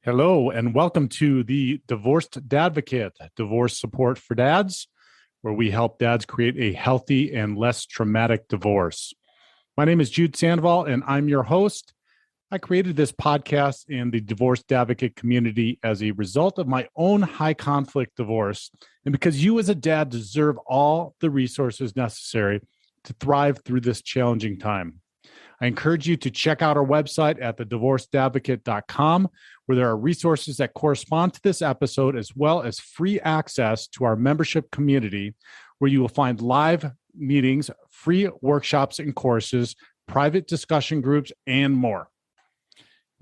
Hello, and welcome to the Divorced Dadvocate, divorce support for dads, where we help dads create a healthy and less traumatic divorce. My name is Jude Sandoval, and I'm your host. I created this podcast in the Divorced Advocate community as a result of my own high conflict divorce, and because you as a dad deserve all the resources necessary to thrive through this challenging time. I encourage you to check out our website at thedivorcedadvocate.com, where there are resources that correspond to this episode, as well as free access to our membership community, where you will find live meetings, free workshops and courses, private discussion groups, and more.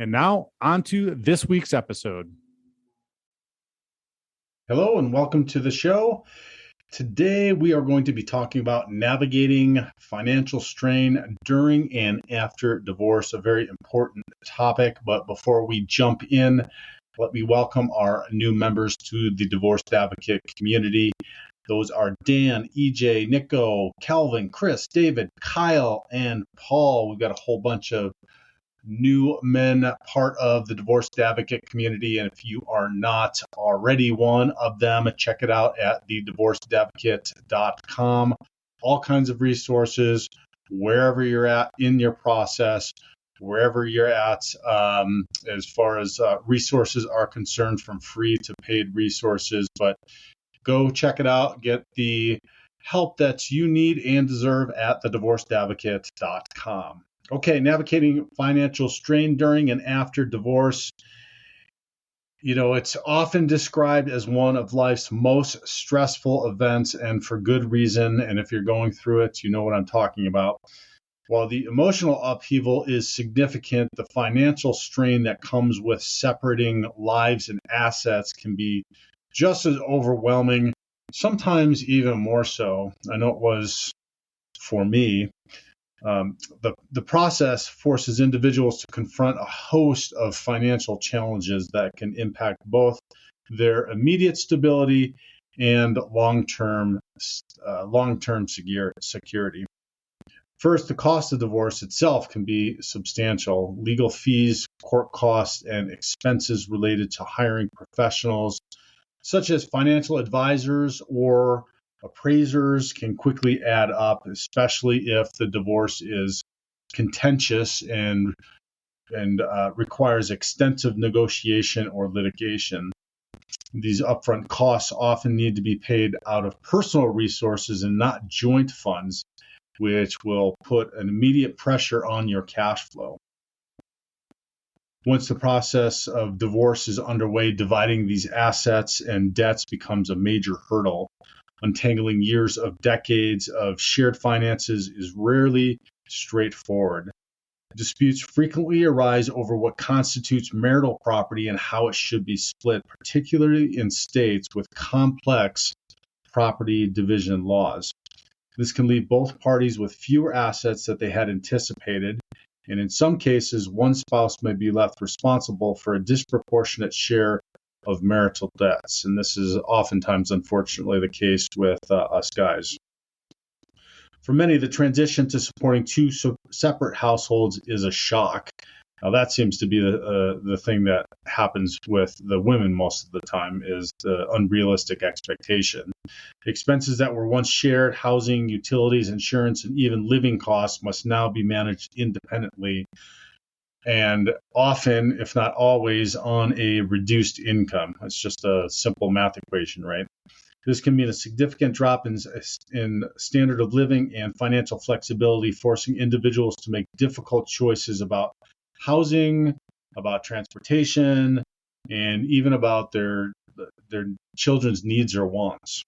And now, on to this week's episode. Hello, and welcome to the show. Today, we are going to be talking about navigating financial strain during and after divorce, a very important topic. But before we jump in, let me welcome our new members to the Divorced Advocate community. Those are Dan, EJ, Nico, Calvin, Chris, David, Kyle, and Paul. We've got a whole bunch of new men part of the Divorced Advocate community. And if you are not already one of them, check it out at thedivorcedadvocate.com. All kinds of resources, wherever you're at in your process, wherever you're at, as far as resources are concerned, from free to paid resources. But go check it out. Get the help that you need and deserve at thedivorcedadvocate.com. Okay, navigating financial strain during and after divorce. You know, it's often described as one of life's most stressful events, and for good reason. And if you're going through it, you know what I'm talking about. While the emotional upheaval is significant, the financial strain that comes with separating lives and assets can be just as overwhelming, sometimes even more so. I know it was for me. The process forces individuals to confront a host of financial challenges that can impact both their immediate stability and long-term security. First, the cost of divorce itself can be substantial. Legal fees, court costs, and expenses related to hiring professionals, such as financial advisors or appraisers, can quickly add up, especially if the divorce is contentious and requires extensive negotiation or litigation. These upfront costs often need to be paid out of personal resources and not joint funds, which will put an immediate pressure on your cash flow. Once the process of divorce is underway, dividing these assets and debts becomes a major hurdle. Untangling years of decades of shared finances is rarely straightforward. Disputes frequently arise over what constitutes marital property and how it should be split, particularly in states with complex property division laws. This can leave both parties with fewer assets that they had anticipated, and in some cases, one spouse may be left responsible for a disproportionate share of marital debts. And this is oftentimes, unfortunately, the case with us guys. For many, the transition to supporting two separate households is a shock. Now, that seems to be the thing that happens with the women most of the time, is the unrealistic expectation. Expenses that were once shared, housing, utilities, insurance, and even living costs, must now be managed independently, and often, if not always, on a reduced income. It's just a simple math equation, right? This can mean a significant drop in standard of living and financial flexibility, forcing individuals to make difficult choices about housing, about transportation, and even about their children's needs or wants.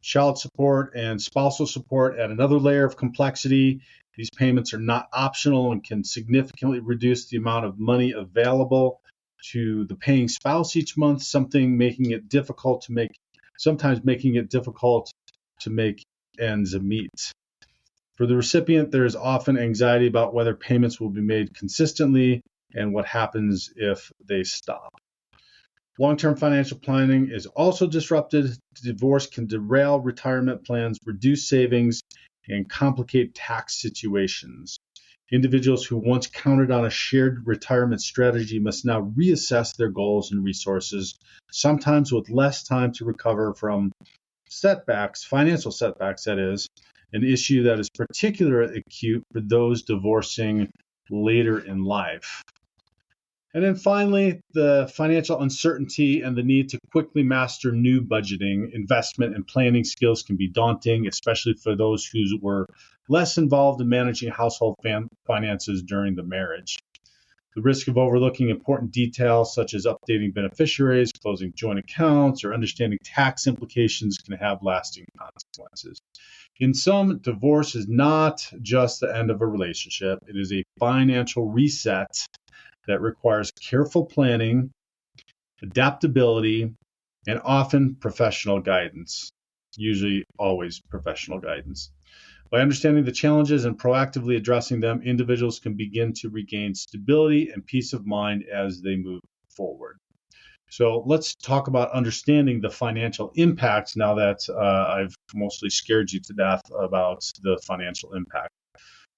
Child support and spousal support add another layer of complexity. These payments are not optional and can significantly reduce the amount of money available to the paying spouse each month, sometimes making it difficult to make ends meet. For the recipient, there is often anxiety about whether payments will be made consistently and what happens if they stop. Long-term financial planning is also disrupted. Divorce can derail retirement plans, reduce savings, and complicate tax situations. Individuals who once counted on a shared retirement strategy must now reassess their goals and resources, sometimes with less time to recover from setbacks, financial setbacks, that is, an issue that is particularly acute for those divorcing later in life. And then finally, the financial uncertainty and the need to quickly master new budgeting, investment, and planning skills can be daunting, especially for those who were less involved in managing household finances during the marriage. The risk of overlooking important details such as updating beneficiaries, closing joint accounts, or understanding tax implications can have lasting consequences. In sum, divorce is not just the end of a relationship, it is a financial reset that requires careful planning, adaptability, and often professional guidance, usually always professional guidance. By understanding the challenges and proactively addressing them, individuals can begin to regain stability and peace of mind as they move forward. So let's talk about understanding the financial impacts now that I've mostly scared you to death about the financial impact.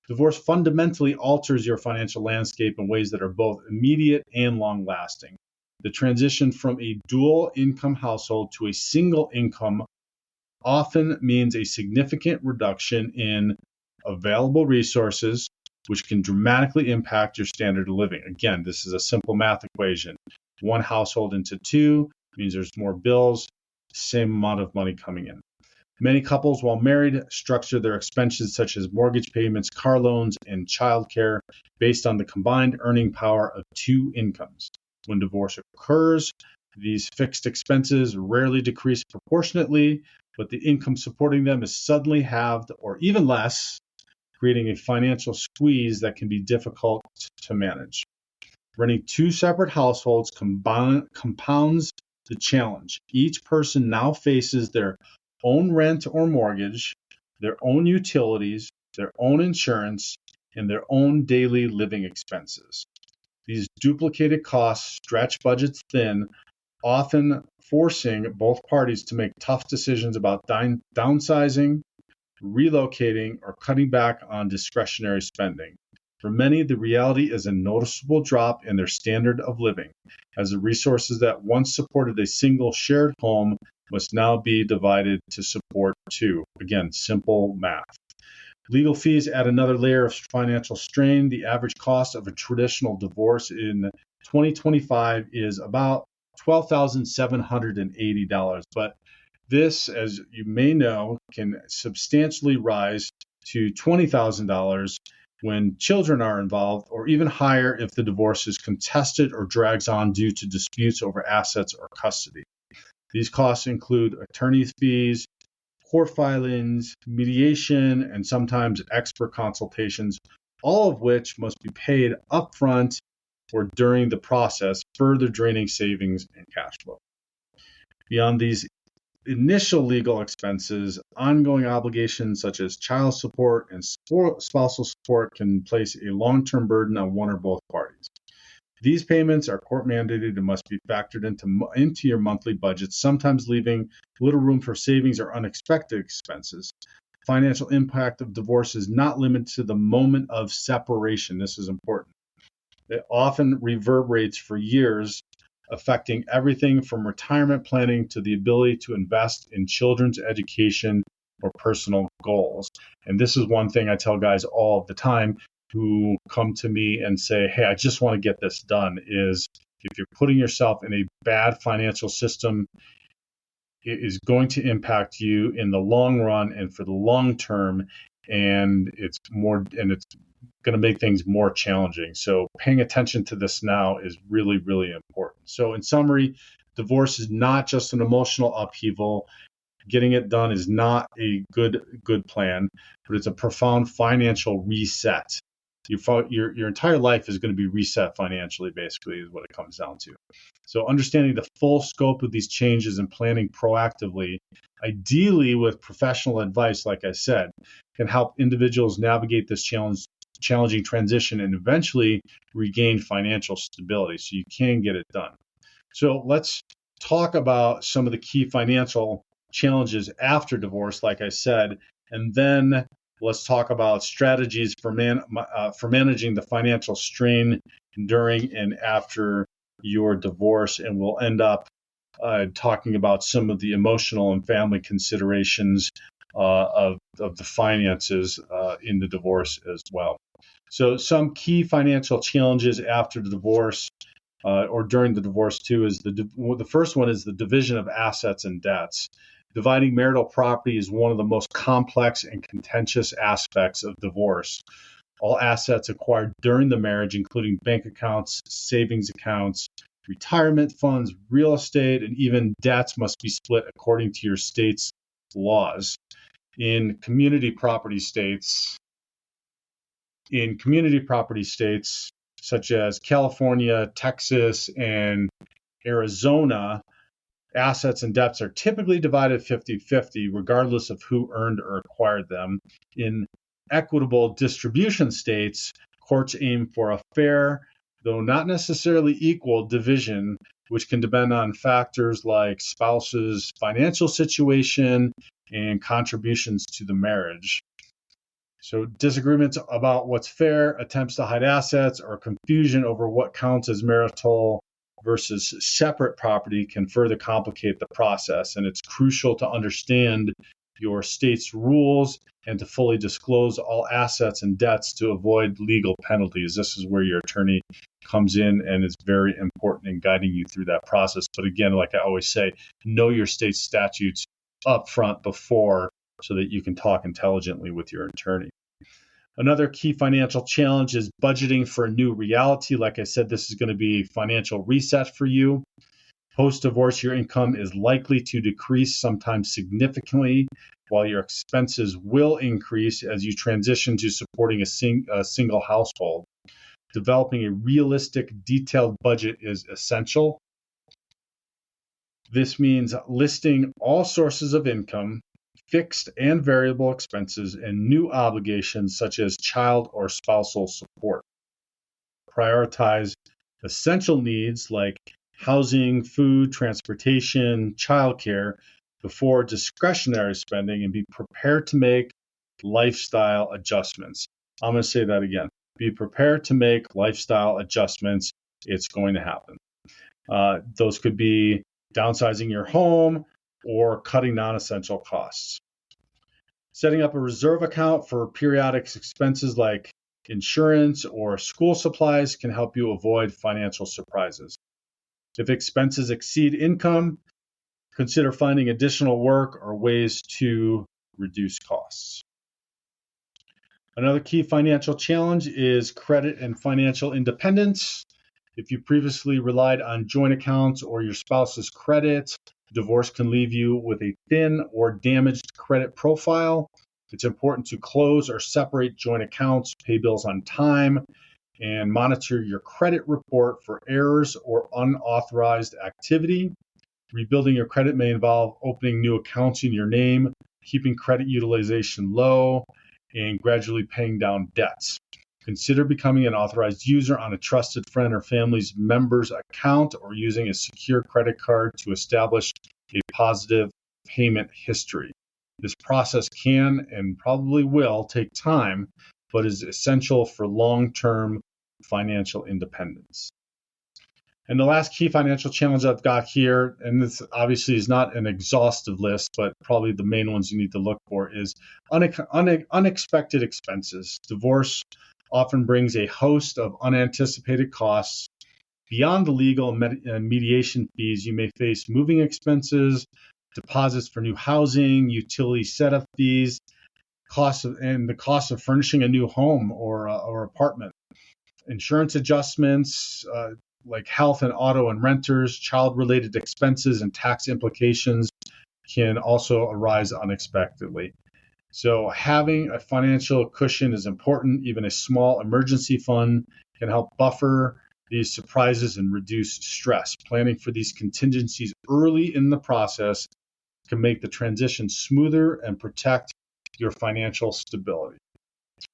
Divorce fundamentally alters your financial landscape in ways that are both immediate and long-lasting. The transition from a dual income household to a single income often means a significant reduction in available resources, which can dramatically impact your standard of living. Again, this is a simple math equation. One household into two means there's more bills, same amount of money coming in. Many couples, while married, structure their expenses such as mortgage payments, car loans, and childcare based on the combined earning power of two incomes. When divorce occurs, these fixed expenses rarely decrease proportionately, but the income supporting them is suddenly halved or even less, creating a financial squeeze that can be difficult to manage. Running two separate households compounds the challenge. Each person now faces their own rent or mortgage, their own utilities, their own insurance, and their own daily living expenses. These duplicated costs stretch budgets thin, often forcing both parties to make tough decisions about downsizing, relocating, or cutting back on discretionary spending. For many, the reality is a noticeable drop in their standard of living, as the resources that once supported a single shared home must now be divided to support two. Again, simple math. Legal fees add another layer of financial strain. The average cost of a traditional divorce in 2025 is about $12,780. But this, as you may know, can substantially rise to $20,000 when children are involved, or even higher if the divorce is contested or drags on due to disputes over assets or custody. These costs include attorney's fees, court filings, mediation, and sometimes expert consultations, all of which must be paid upfront or during the process, further draining savings and cash flow. Beyond these initial legal expenses, ongoing obligations such as child support and spousal support can place a long-term burden on one or both parties. These payments are court mandated and must be factored into your monthly budget, sometimes leaving little room for savings or unexpected expenses. Financial impact of divorce is not limited to the moment of separation. This is important. It often reverberates for years, affecting everything from retirement planning to the ability to invest in children's education or personal goals. And this is one thing I tell guys all the time who come to me and say, hey, I just want to get this done, is if you're putting yourself in a bad financial system, it is going to impact you in the long run and for the long term, and it's going to make things more challenging. So paying attention to this now is really, really important. So in summary, divorce is not just an emotional upheaval. Getting it done is not a good plan, but it's a profound financial reset. Your entire life is going to be reset financially, basically, is what it comes down to. So understanding the full scope of these changes and planning proactively, ideally with professional advice, like I said, can help individuals navigate this challenging transition and eventually regain financial stability so you can get it done. So let's talk about some of the key financial challenges after divorce, like I said, and then let's talk about strategies for managing the financial strain during and after your divorce, and we'll end up talking about some of the emotional and family considerations of the finances in the divorce as well. So some key financial challenges after the divorce or during the divorce too is the first one is the division of assets and debts. Dividing marital property is one of the most complex and contentious aspects of divorce. All assets acquired during the marriage, including bank accounts, savings accounts, retirement funds, real estate, and even debts, must be split according to your state's laws. In community property states, such as California, Texas, and Arizona, assets and debts are typically divided 50-50, regardless of who earned or acquired them. In equitable distribution states, courts aim for a fair, though not necessarily equal, division, which can depend on factors like spouse's financial situation and contributions to the marriage. So disagreements about what's fair, attempts to hide assets, or confusion over what counts as marital versus separate property can further complicate the process. And it's crucial to understand your state's rules and to fully disclose all assets and debts to avoid legal penalties. This is where your attorney comes in and is very important in guiding you through that process. But again, like I always say, know your state statutes up front before so that you can talk intelligently with your attorney. Another key financial challenge is budgeting for a new reality. Like I said, this is going to be a financial reset for you. Post-divorce, your income is likely to decrease, sometimes significantly, while your expenses will increase as you transition to supporting a single household. Developing a realistic, detailed budget is essential. This means listing all sources of income, fixed and variable expenses, and new obligations such as child or spousal support. Prioritize essential needs like housing, food, transportation, childcare before discretionary spending, and be prepared to make lifestyle adjustments. I'm going to say that again. Be prepared to make lifestyle adjustments. It's going to happen. Those could be downsizing your home or cutting non-essential costs. Setting up a reserve account for periodic expenses like insurance or school supplies can help you avoid financial surprises. If expenses exceed income, consider finding additional work or ways to reduce costs. Another key financial challenge is credit and financial independence. If you previously relied on joint accounts or your spouse's credit, divorce can leave you with a thin or damaged credit profile. It's important to close or separate joint accounts, pay bills on time, and monitor your credit report for errors or unauthorized activity. Rebuilding your credit may involve opening new accounts in your name, keeping credit utilization low, and gradually paying down debts. Consider becoming an authorized user on a trusted friend or family's member's account or using a secure credit card to establish a positive payment history. This process can and probably will take time, but is essential for long-term financial independence. And the last key financial challenge I've got here, and this obviously is not an exhaustive list, but probably the main ones you need to look for, is unexpected expenses. Divorce often brings a host of unanticipated costs. Beyond the legal and mediation fees, you may face moving expenses, deposits for new housing, utility setup fees, the cost of furnishing a new home or apartment, insurance adjustments, like health and auto and renters, child-related expenses, and tax implications can also arise unexpectedly. So having a financial cushion is important. Even a small emergency fund can help buffer these surprises and reduce stress. Planning for these contingencies early in the process can make the transition smoother and protect your financial stability.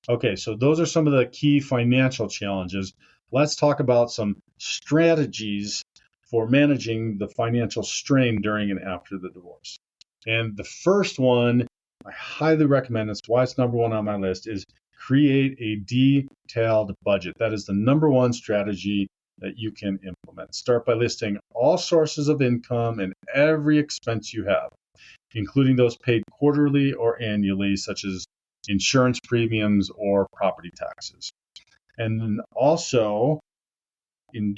Okay, so those are some of the key financial challenges. Let's talk about some strategies for managing the financial strain during and after the divorce. And the first one I highly recommend, that's why it's number one on my list, is create a detailed budget. That is the number one strategy that you can implement. Start by listing all sources of income and every expense you have, including those paid quarterly or annually, such as insurance premiums or property taxes. And then also, in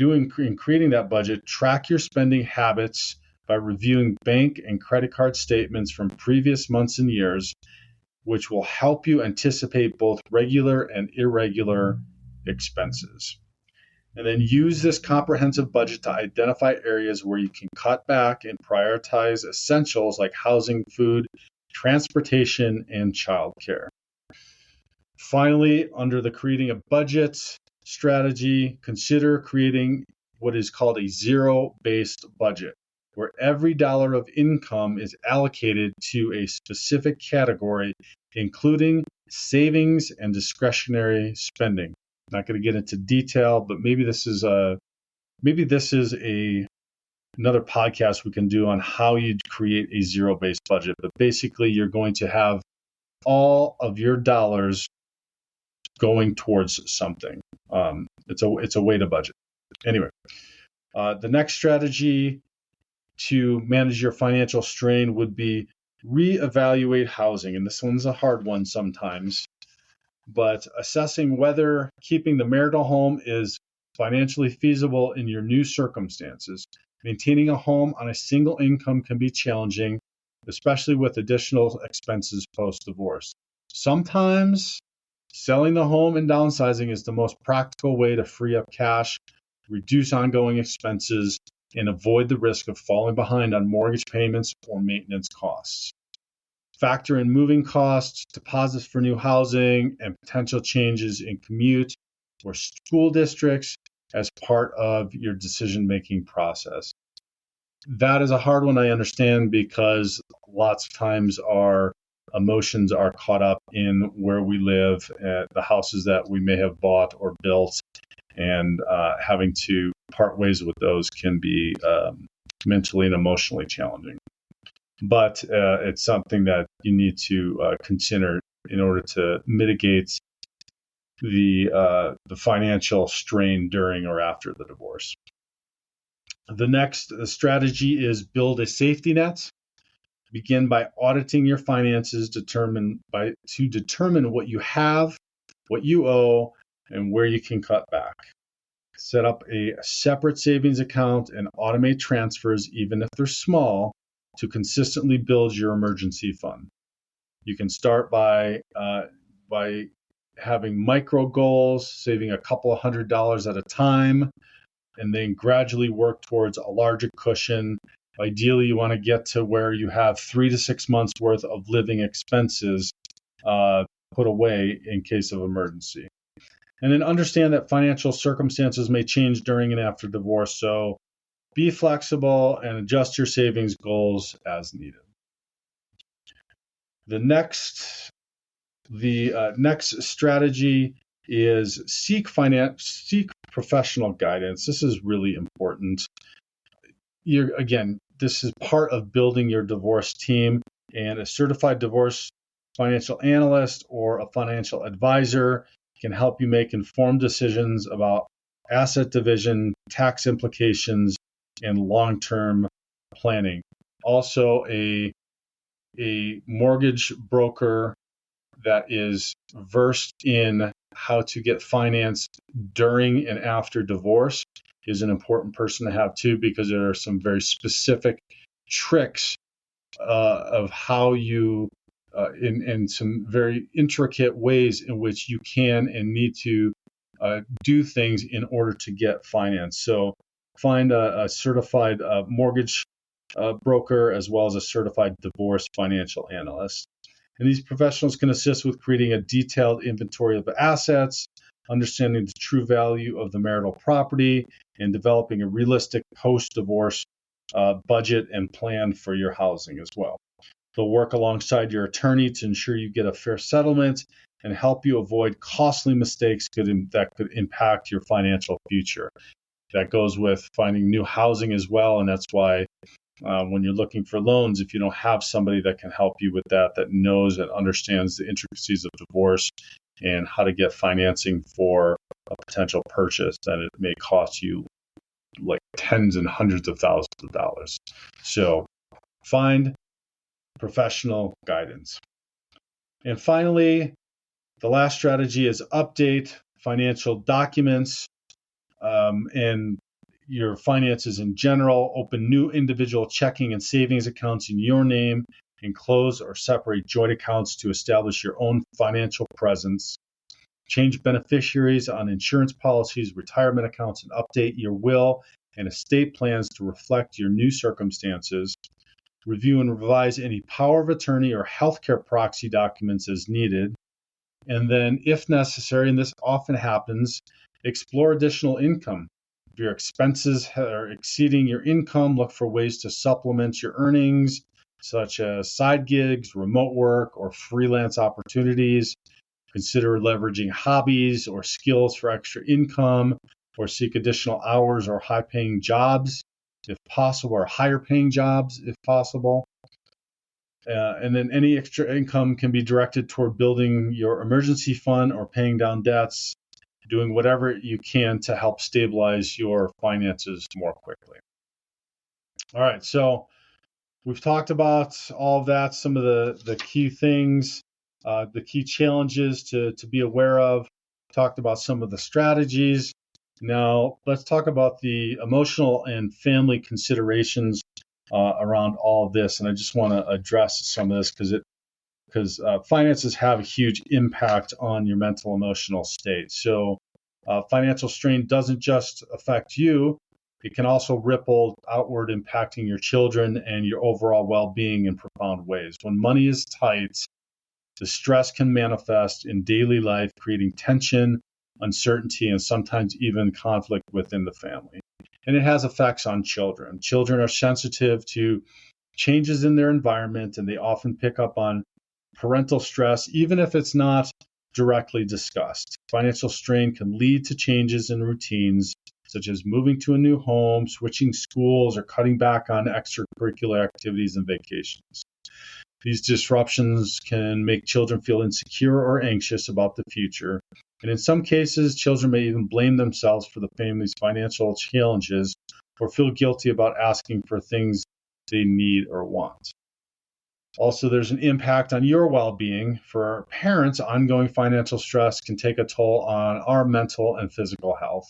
creating that budget, track your spending habits by reviewing bank and credit card statements from previous months and years, which will help you anticipate both regular and irregular expenses. And then use this comprehensive budget to identify areas where you can cut back and prioritize essentials like housing, food, transportation, and childcare. Finally, under the creating a budget strategy, consider creating what is called a zero-based budget, where every dollar of income is allocated to a specific category, including savings and discretionary spending. I'm not going to get into detail, but maybe this is another podcast we can do on how you create a zero-based budget. But basically, you're going to have all of your dollars going towards something. It's a way to budget. Anyway, the next strategy to manage your financial strain would be reevaluate housing. And this one's a hard one sometimes, but assessing whether keeping the marital home is financially feasible in your new circumstances. Maintaining a home on a single income can be challenging, especially with additional expenses post-divorce. Sometimes selling the home and downsizing is the most practical way to free up cash, reduce ongoing expenses, and avoid the risk of falling behind on mortgage payments or maintenance costs. Factor in moving costs, deposits for new housing, and potential changes in commute or school districts as part of your decision-making process. That is a hard one, I understand, because lots of times our emotions are caught up in where we live, the houses that we may have bought or built, and having to part ways with those can be mentally and emotionally challenging. But it's something that you need to consider in order to mitigate the financial strain during or after the divorce. The next strategy is build a safety net. Begin by auditing your finances to determine what you have, what you owe, and where you can cut back. Set up a separate savings account and automate transfers, even if they're small, to consistently build your emergency fund. You can start by having micro goals, saving a couple of $100s at a time, and then gradually work towards a larger cushion. Ideally, you want to get to where you have 3 to 6 months worth of living expenses put away in case of emergency. And then understand that financial circumstances may change during and after divorce, so be flexible and adjust your savings goals as needed. The next strategy is seek professional guidance. This is really important. This is part of building your divorce team, and a certified divorce financial analyst or a financial advisor can help you make informed decisions about asset division, tax implications, and long-term planning. Also, a mortgage broker that is versed in how to get financed during and after divorce is an important person to have too, because there are some very specific tricks of how you in some very intricate ways in which you can and need to do things in order to get finance. So find a certified mortgage broker as well as a certified divorce financial analyst. And these professionals can assist with creating a detailed inventory of assets, understanding the true value of the marital property, and developing a realistic post-divorce budget and plan for your housing as well. They'll work alongside your attorney to ensure you get a fair settlement and help you avoid costly mistakes that could impact your financial future. That goes with finding new housing as well, and that's why when you're looking for loans, if you don't have somebody that can help you with that, that knows and understands the intricacies of divorce and how to get financing for a potential purchase, then it may cost you like tens and hundreds of thousands of dollars. So find professional guidance. And finally, the last strategy is update financial documents and your finances in general. Open new individual checking and savings accounts in your name and close or separate joint accounts to establish your own financial presence. Change beneficiaries on insurance policies, retirement accounts, and update your will and estate plans to reflect your new circumstances. Review and revise any power of attorney or healthcare proxy documents as needed. And then, if necessary, and this often happens, explore additional income. If your expenses are exceeding your income, look for ways to supplement your earnings, such as side gigs, remote work, or freelance opportunities. Consider leveraging hobbies or skills for extra income, or seek additional hours or high-paying jobs, if possible, or higher-paying jobs, if possible. And then any extra income can be directed toward building your emergency fund or paying down debts, doing whatever you can to help stabilize your finances more quickly. All right, so we've talked about all of that, some of the key things, the key challenges to be aware of. Talked about some of the strategies. Now let's talk about the emotional and family considerations around all of this. And I just want to address some of this because finances have a huge impact on your mental emotional state. So financial strain doesn't just affect you. It can also ripple outward, impacting your children and your overall well-being in profound ways. When money is tight, the stress can manifest in daily life, creating tension, uncertainty, and sometimes even conflict within the family. And it has effects on children. Children are sensitive to changes in their environment, and they often pick up on parental stress, even if it's not directly discussed. Financial strain can lead to changes in routines, such as moving to a new home, switching schools, or cutting back on extracurricular activities and vacations. These disruptions can make children feel insecure or anxious about the future. And in some cases, children may even blame themselves for the family's financial challenges or feel guilty about asking for things they need or want. Also, there's an impact on your well-being. For parents, ongoing financial stress can take a toll on our mental and physical health.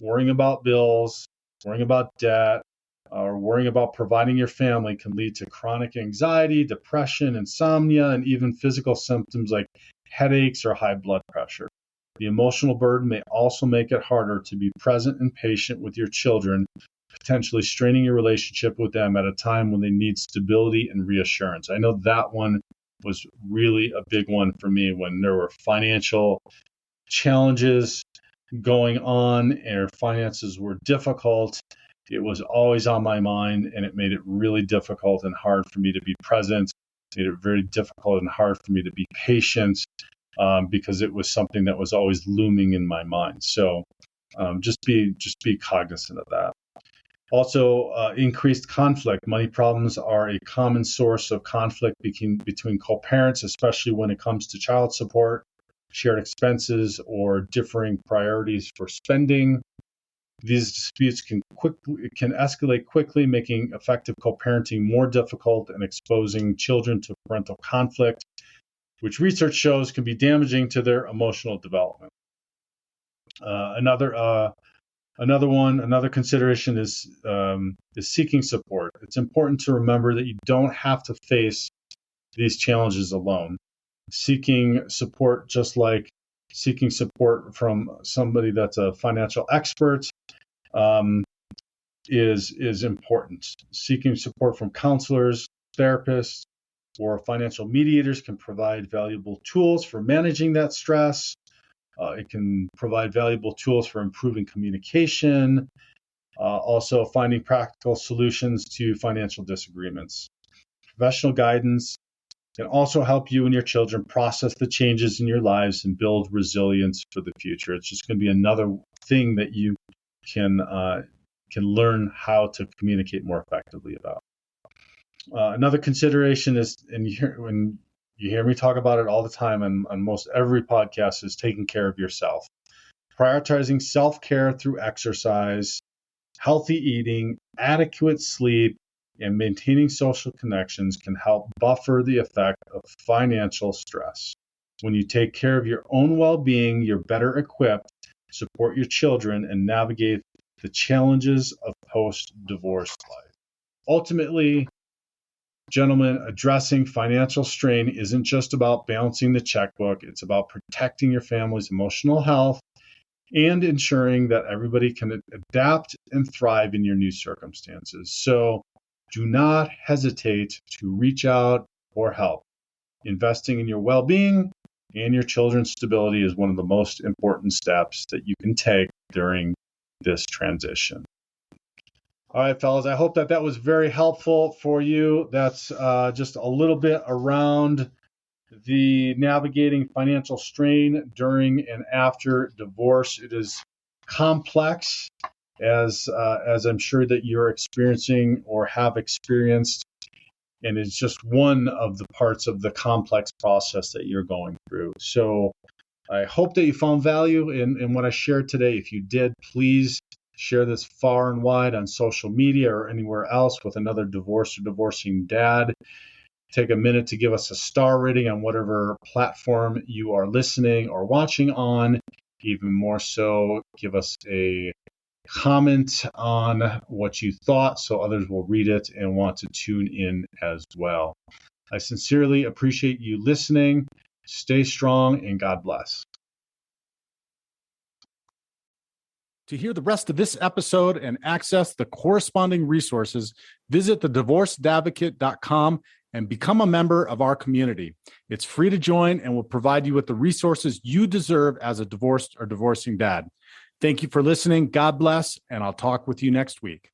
Worrying about bills, worrying about debt, or worrying about providing your family can lead to chronic anxiety, depression, insomnia, and even physical symptoms like headaches or high blood pressure. The emotional burden may also make it harder to be present and patient with your children, potentially straining your relationship with them at a time when they need stability and reassurance. I know that one was really a big one for me when there were financial challenges going on and finances were difficult. It was always on my mind, and it made it really difficult and hard for me to be present. It made it very difficult and hard for me to be patient because it was something that was always looming in my mind. So just be cognizant of that. Also, increased conflict. Money problems are a common source of conflict between co-parents, especially when it comes to child support, shared expenses, or differing priorities for spending. These disputes can escalate quickly, making effective co-parenting more difficult and exposing children to parental conflict, which research shows can be damaging to their emotional development. Another consideration is seeking support. It's important to remember that you don't have to face these challenges alone. Seeking support, just like seeking support from somebody that's a financial expert, is important. Seeking support from counselors, therapists, or financial mediators can provide valuable tools for managing that stress. It can provide valuable tools for improving communication, also finding practical solutions to financial disagreements. Professional guidance can also help you and your children process the changes in your lives and build resilience for the future. It's just going to be another thing that you can learn how to communicate more effectively about. Another consideration is, when you hear me talk about it all the time on most every podcast, is taking care of yourself. Prioritizing self-care through exercise, healthy eating, adequate sleep, and maintaining social connections can help buffer the effect of financial stress. When you take care of your own well-being, you're better equipped to support your children and navigate the challenges of post-divorce life. Ultimately, gentlemen, addressing financial strain isn't just about balancing the checkbook. It's about protecting your family's emotional health and ensuring that everybody can adapt and thrive in your new circumstances. So do not hesitate to reach out for help. Investing in your well-being and your children's stability is one of the most important steps that you can take during this transition. All right, fellas, I hope that was very helpful for you. That's just a little bit around the navigating financial strain during and after divorce. It is complex, as I'm sure that you're experiencing or have experienced, and it's just one of the parts of the complex process that you're going through. So I hope that you found value in what I shared today. If you did, please share this far and wide on social media or anywhere else with another divorced or divorcing dad. Take a minute to give us a star rating on whatever platform you are listening or watching on. Even more so, give us a comment on what you thought so others will read it and want to tune in as well. I sincerely appreciate you listening. Stay strong and God bless. To hear the rest of this episode and access the corresponding resources, visit thedivorcedadvocate.com and become a member of our community. It's free to join and will provide you with the resources you deserve as a divorced or divorcing dad. Thank you for listening. God bless, and I'll talk with you next week.